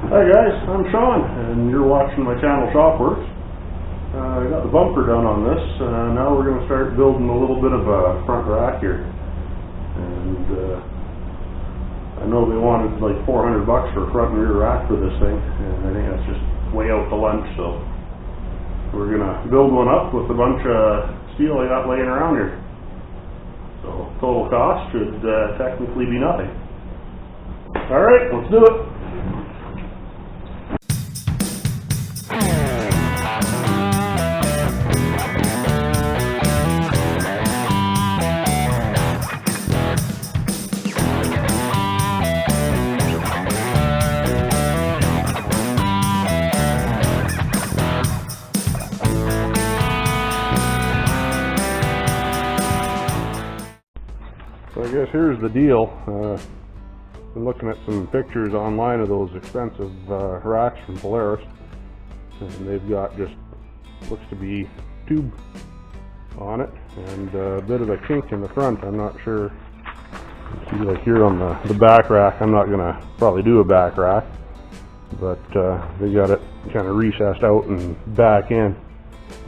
Hi guys, I'm Sean, and you're watching my channel Shopworx. I got the bumper done on this. Now we're going to start building a little bit of a front rack here. And I know they wanted like $400 for a front and rear rack for this thing, and I think that's just way out to lunch. So we're going to build one up with a bunch of steel I got laying around here. So total cost should technically be nothing. Alright, let's do it. So I guess here's the deal. Been looking at some pictures online of those expensive racks from Polaris, and they've got just looks to be tube on it and a bit of a kink in the front. I'm not sure. You see, like here on the back rack, I'm not gonna probably do a back rack, but they got it kind of recessed out and back in.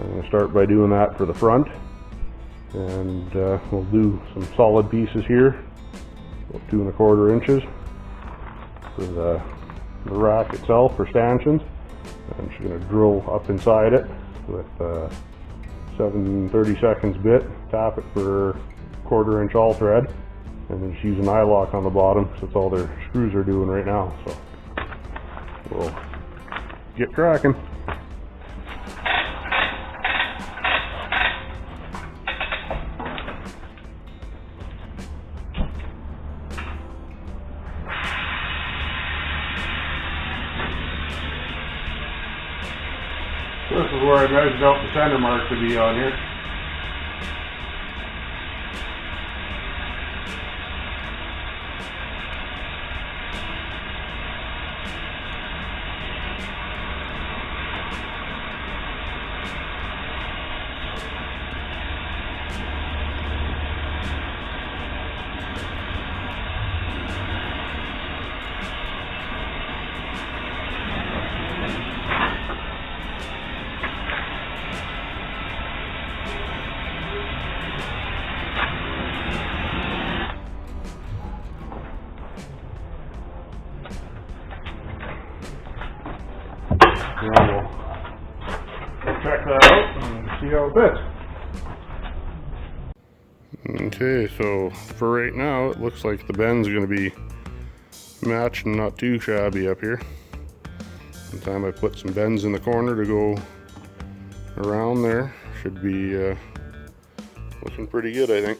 I'm gonna start by doing that for the front. And we'll do some solid pieces here, about 2 1/4 inches for the rack itself for stanchions. I'm just going to drill up inside it with a 7/32 bit, tap it for 1/4 inch all thread, and then just use an eye lock on the bottom, so that's all their screws are doing right now. So we'll get cracking. This is where I measured out the center mark to be on here. And we'll check that out and see how it fits. Okay, so for right now, it looks like the bend's going to be matched and not too shabby up here. By the time I put some bends in the corner to go around there, should be looking pretty good, I think.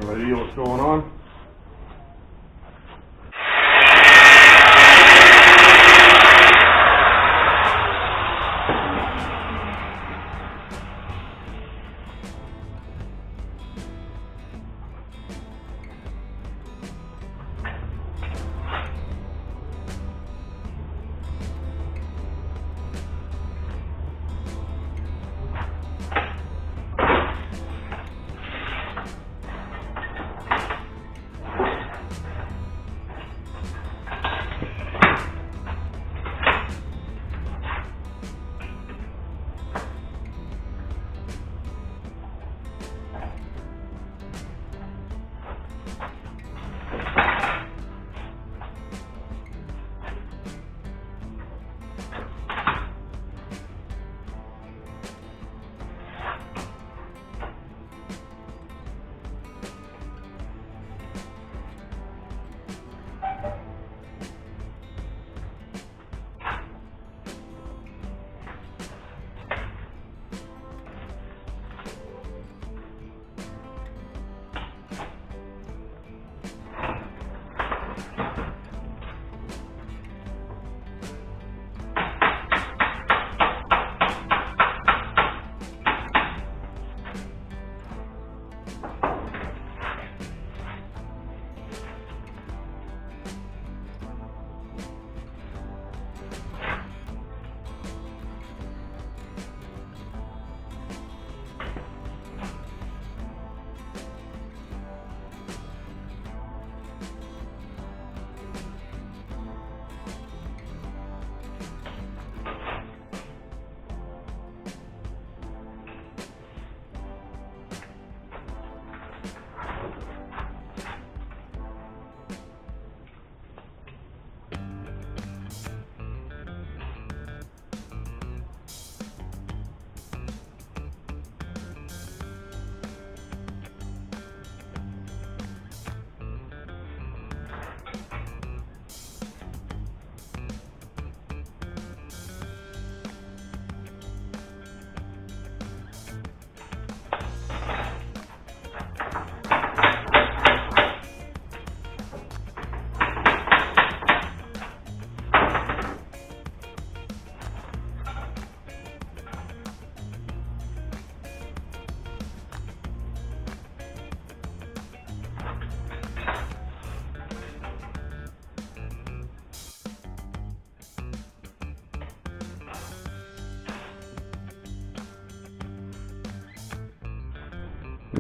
Idea what's going on?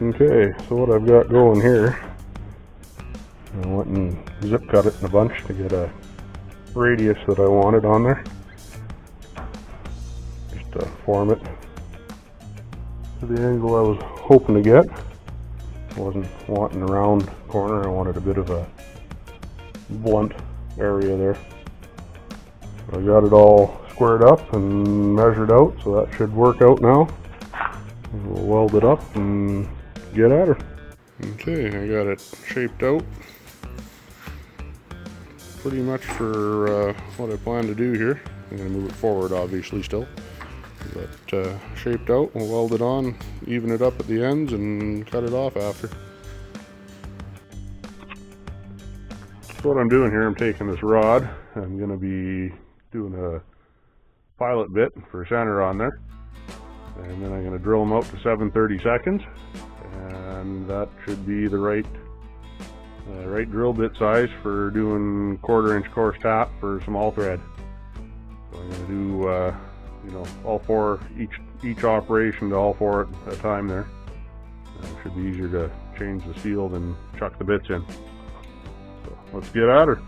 Okay, so what I've got going here, I went and zip cut it in a bunch to get a radius that I wanted on there, just to form it to the angle I was hoping to get. I wasn't wanting a round corner, I wanted a bit of a blunt area there. So I got it all squared up and measured out, so that should work out now. We'll weld it up and get at her. Okay, I got it shaped out pretty much for what I plan to do here. I'm going to move it forward obviously still, but shaped out. We'll weld it on, even it up at the ends, and cut it off after. So what I'm doing here, I'm taking this rod, I'm going to be doing a pilot bit for center on there, and then I'm going to drill them out to 7/32, and that should be the right drill bit size for doing 1/4 inch coarse tap for some all thread. So I'm going to do all four, each operation to all four at a time there. It should be easier to change the steel than chuck the bits in. So let's get at her.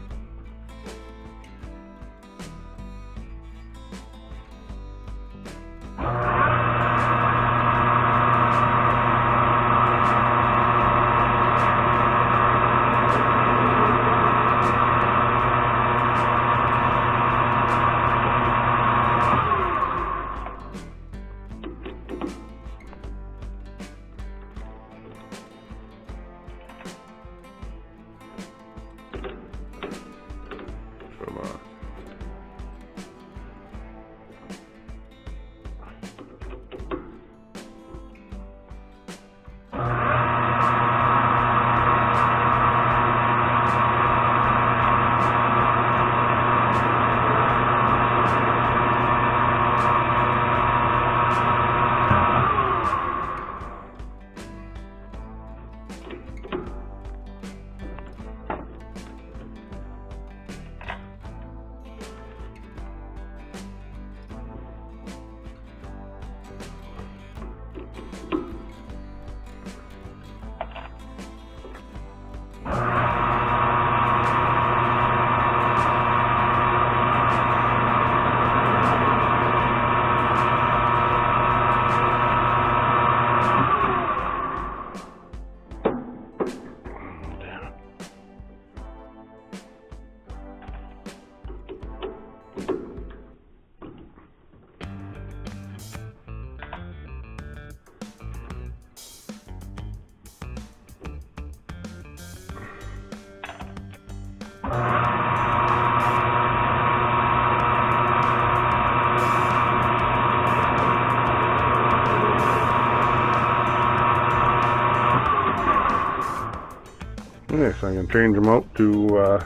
Okay, so I'm going to change them out to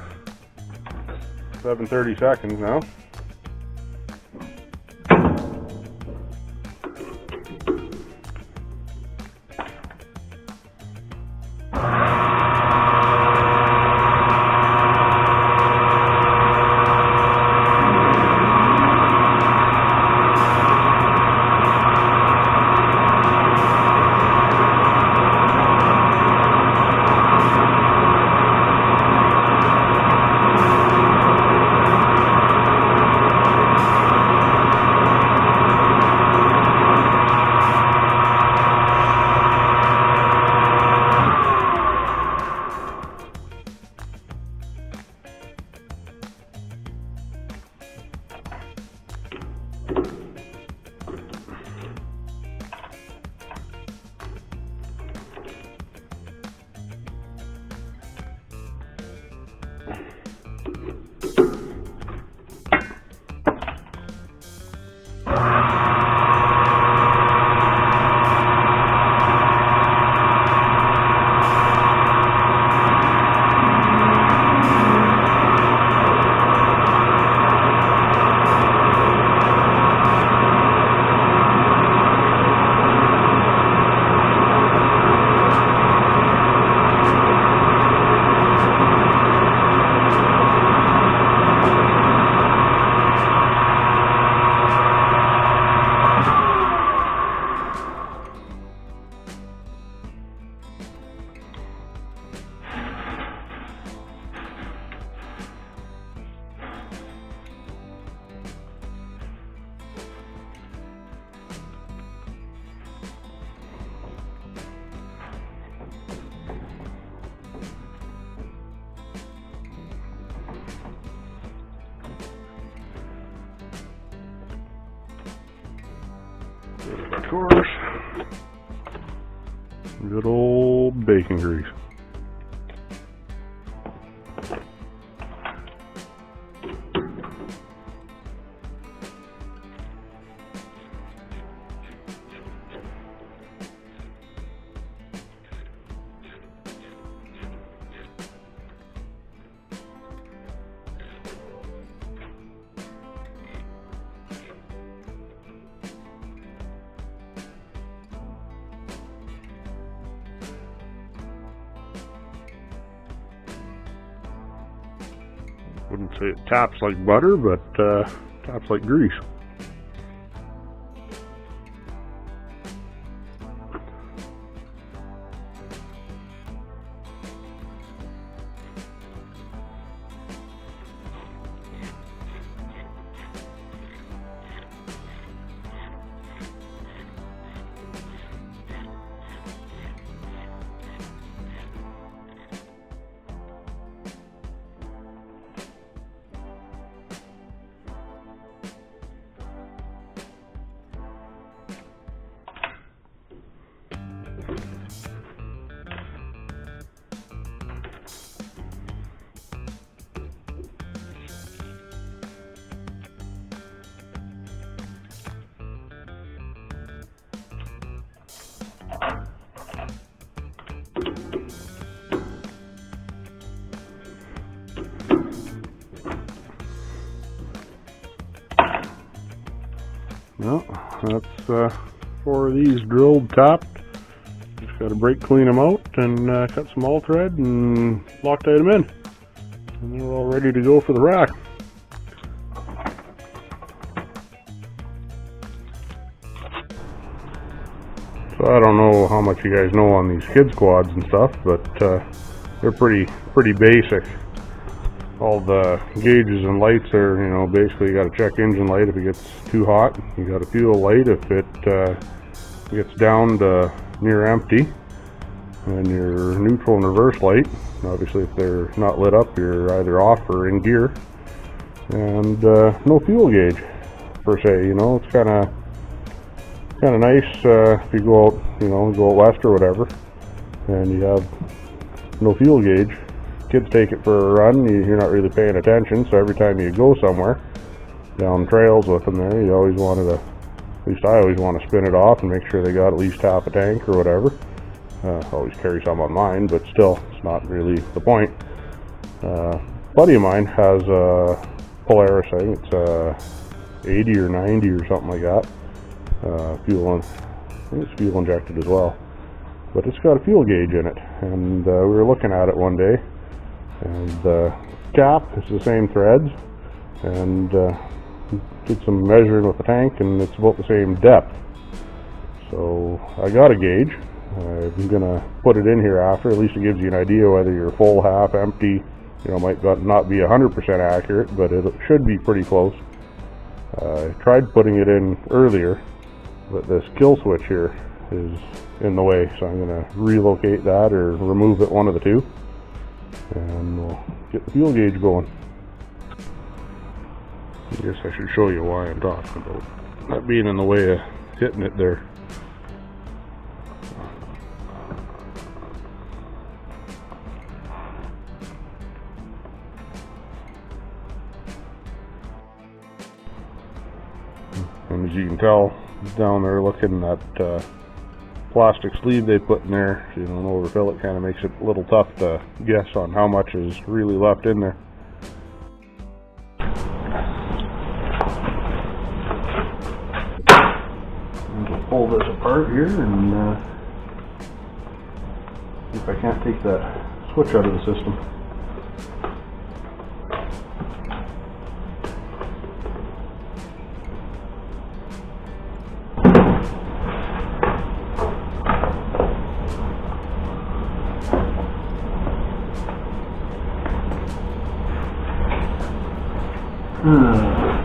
7/32 now. And of course, good old bacon grease. Wouldn't say it taps like butter, but taps like grease. Well, that's 4 of these drilled, tapped. Just got to brake clean them out and cut some all thread and Loctite them in. And they're all ready to go for the rack. So I don't know how much you guys know on these kids quads and stuff, but they're pretty basic. All the gauges and lights are, you know, basically you got to check engine light if it gets too hot. You got to fuel light if it gets down to near empty, and your neutral and reverse light. Obviously, if they're not lit up, you're either off or in gear. And no fuel gauge per se. You know, it's kind of nice if you go out, you know, go out west or whatever, and you have no fuel gauge. Kids take it for a run, you're not really paying attention, so every time you go somewhere down trails with them there, you always wanted to, at least I always want to spin it off and make sure they got at least half a tank or whatever. Always carry some on mine, but still, it's not really the point. A buddy of mine has a Polaris, I think it's 80 or 90 or something like that. I think it's fuel injected as well. But it's got a fuel gauge in it, and we were looking at it one day. And the cap is the same threads, and did some measuring with the tank, and it's about the same depth. So I got a gauge. I'm gonna put it in here after. At least it gives you an idea whether you're full, half, empty. You know, might not be 100% accurate, but it should be pretty close. I tried putting it in earlier, but this kill switch here is in the way, so I'm gonna relocate that or remove it, one of the two. And we'll get the fuel gauge going. I guess I should show you why I'm talking about that being in the way of hitting it there. And as you can tell down there, looking at plastic sleeve they put in there, so you don't overfill it, kind of makes it a little tough to guess on how much is really left in there. And we'll pull this apart here and see if I can't take that switch out of the system.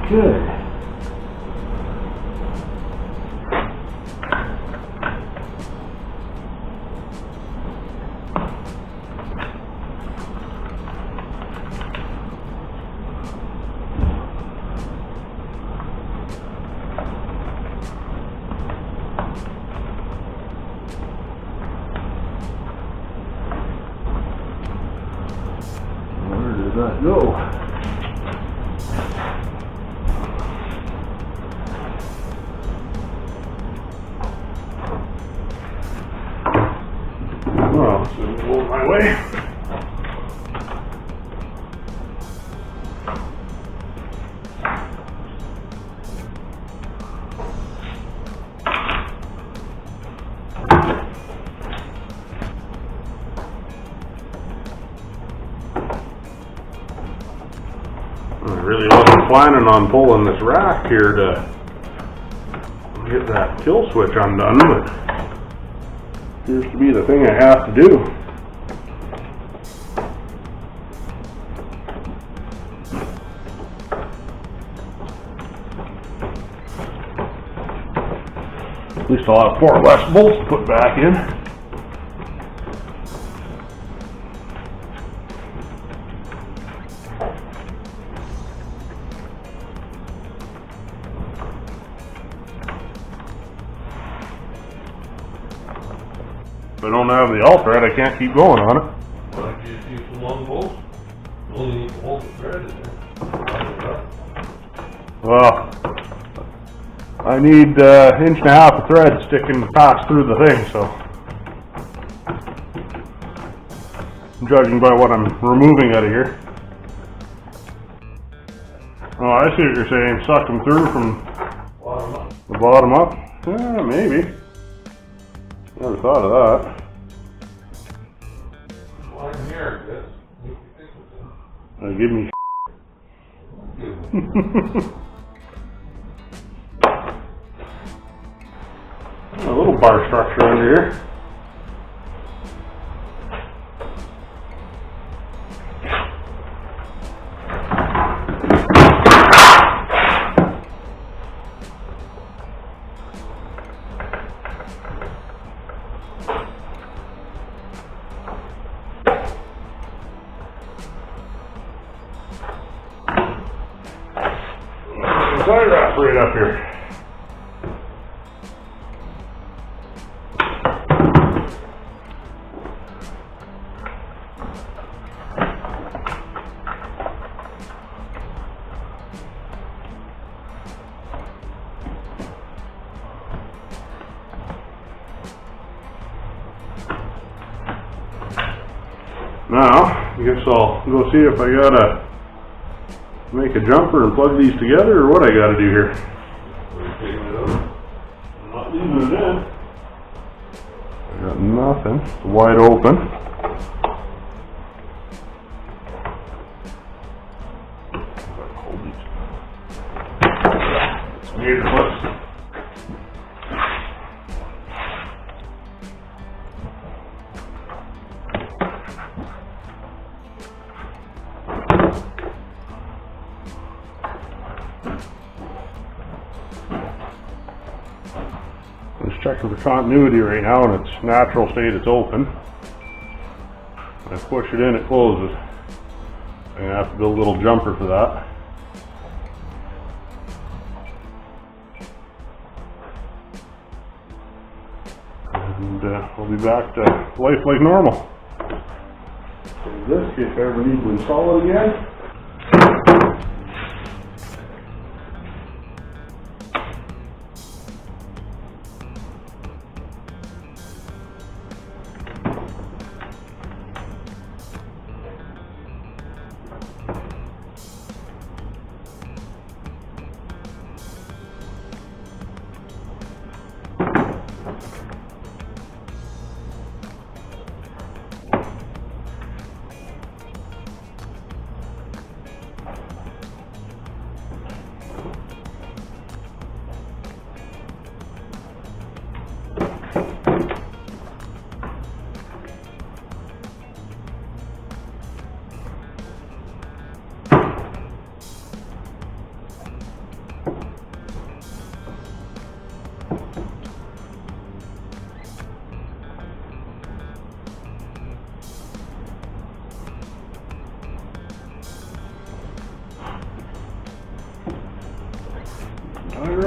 Good. go. Well, so go my way. I really wasn't planning on pulling this rack here to get that kill switch undone, but appears to be the thing I have to do. At least I'll have 4 less bolts to put back in. If I don't have the all-thread, I can't keep going on it. Why don't you just use some long bolts? You only need to hold the thread in there. Well, I need 1.5 inch of thread sticking past through the thing, so judging by what I'm removing out of here. Oh, I see what you're saying. Suck them through from Bottom up. the bottom up? Yeah, maybe. Never thought of that. Well, I'm here, I guess. What do you think of Give me a little bar structure under here. Tie wrap right up here. Now, I guess I'll go see if I gotta make a jumper and plug these together, or what I gotta do here. Are you taking it out? I'm not leaving it in. I got nothing. It's wide open. Hold these. It's meter clips. Just checking for continuity right now, and its natural state it's open. When I push it in, it closes. I'm gonna have to build a little jumper for that. And we'll be back to life like normal. So this, if I ever need to install it again.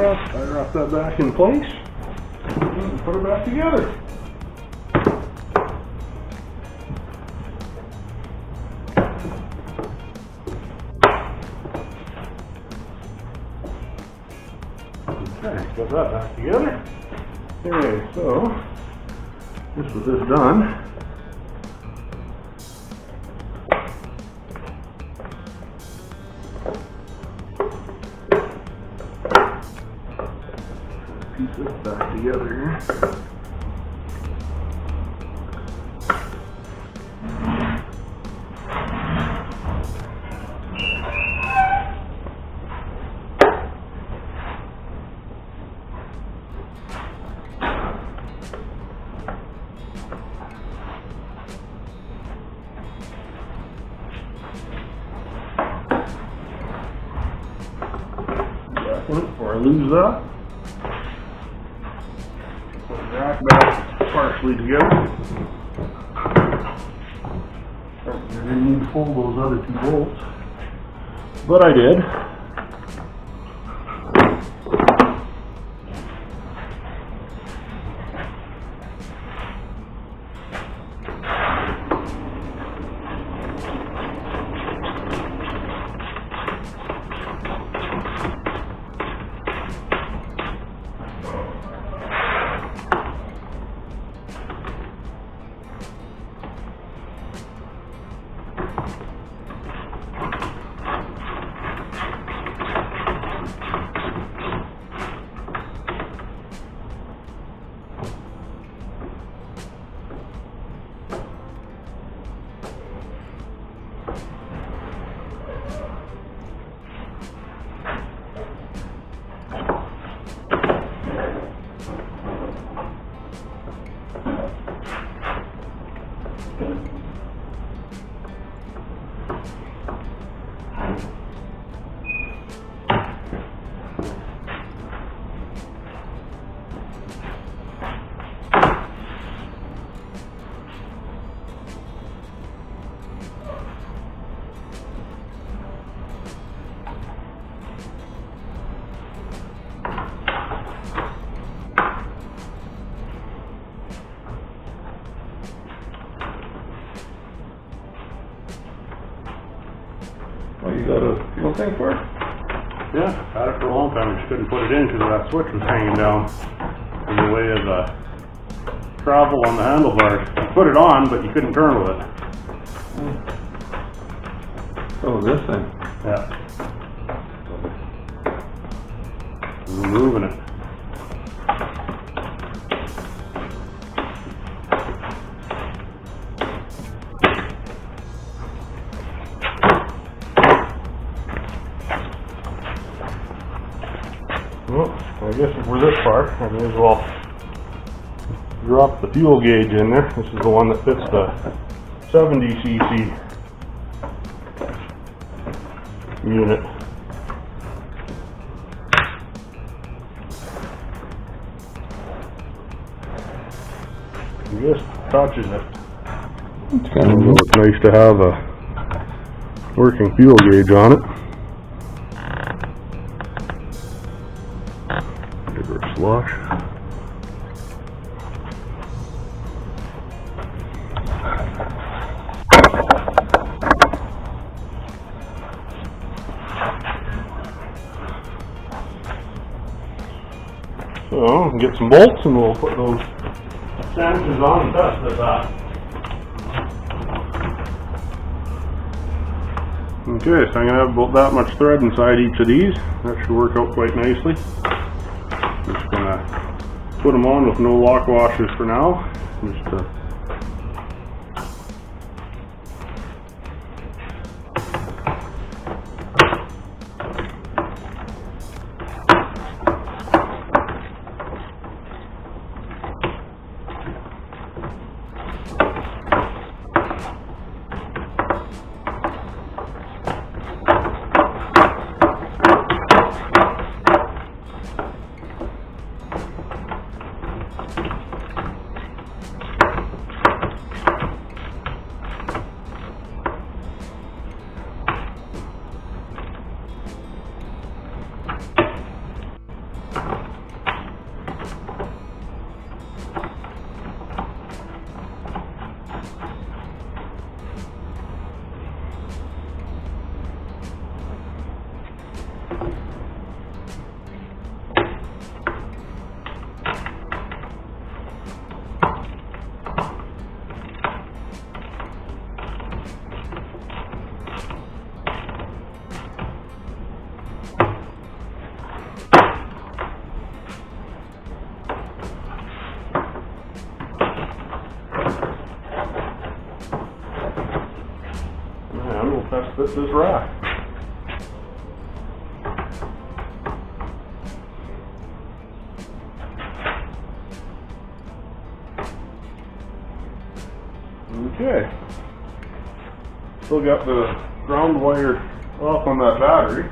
Tie wrap that back in place, and put it back together. Okay, got that back together. Okay, so just with this done, piece this back together here. Before I lose that, put the rack back partially together. I didn't need to pull those other two bolts, but I did. Well, you got a fuel tank for it? Yeah, had it for a long time. I just couldn't put it in because that switch was hanging down in the way of the travel on the handlebars. You put it on, but you couldn't turn with it. Oh, this thing. Yeah. Removing it. Well, I guess if we're this far, I may as well drop the fuel gauge in there. This is the one that fits the 70cc unit. It just touches it. It's kind of It's nice to have a working fuel gauge on it. Give her a slosh. So, get some bolts and we'll put those sandwiches on and test this out. Okay, so I'm going to have about that much thread inside each of these. That should work out quite nicely. Just going to put them on with no lock washers for now. Just fit this rack. Okay. Still got the ground wire off on that battery.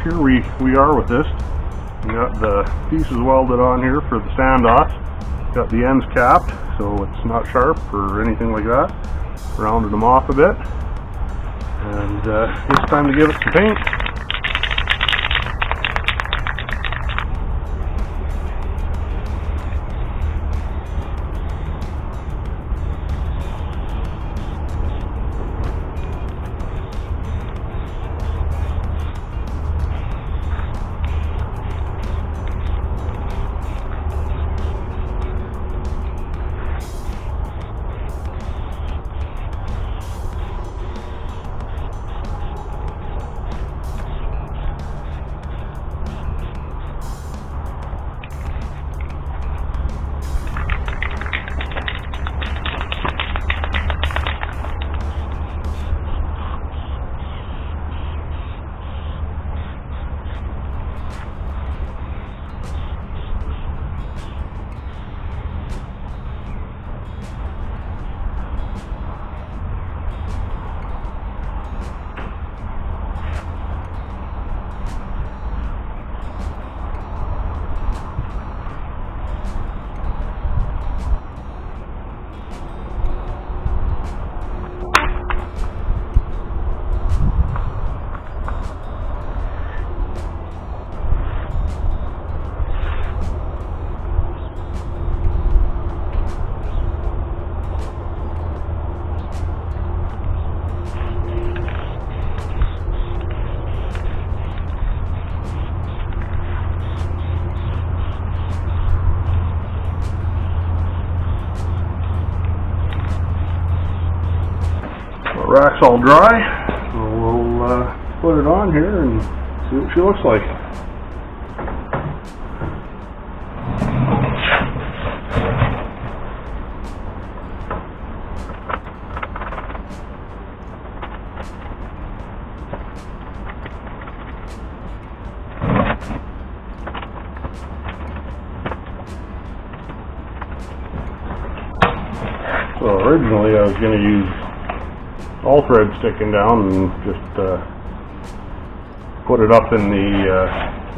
Here we are with this. We got the pieces welded on here for the standoffs. Got the ends capped so it's not sharp or anything like that. Rounded them off a bit. And it's time to give it some paint. Rack's all dry, so we'll put it on here and see what she looks like. So originally I was going to use all thread sticking down and just put it up in the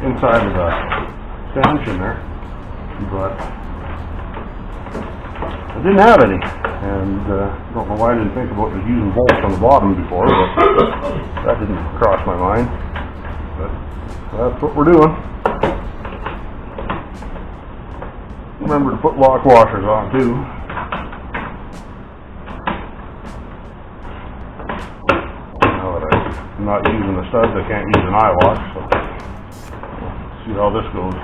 inside of the stanchion there, but I didn't have any, and don't know why I didn't think about just using bolts on the bottom before, but that didn't cross my mind. But that's what we're doing. Remember to put lock washers on too. I'm not using the studs, I can't use an eye wash, so we'll see how this goes.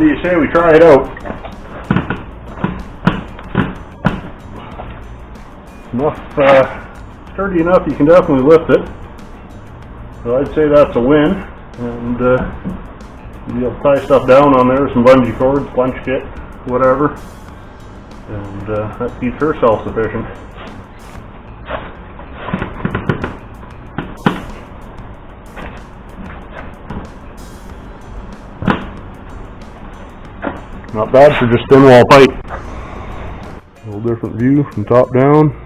do you say we try it out? Sturdy enough you can definitely lift it. So I'd say that's a win. And you'll tie stuff down on there, some bungee cords, punch kit, whatever. And that keeps her self-sufficient. Not bad for just thin wall pipe. A little different view from top down.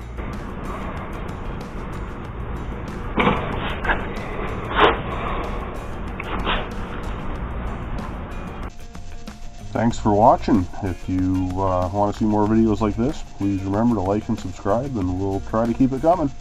Thanks for watching. If you want to see more videos like this, please remember to like and subscribe, and we'll try to keep it coming.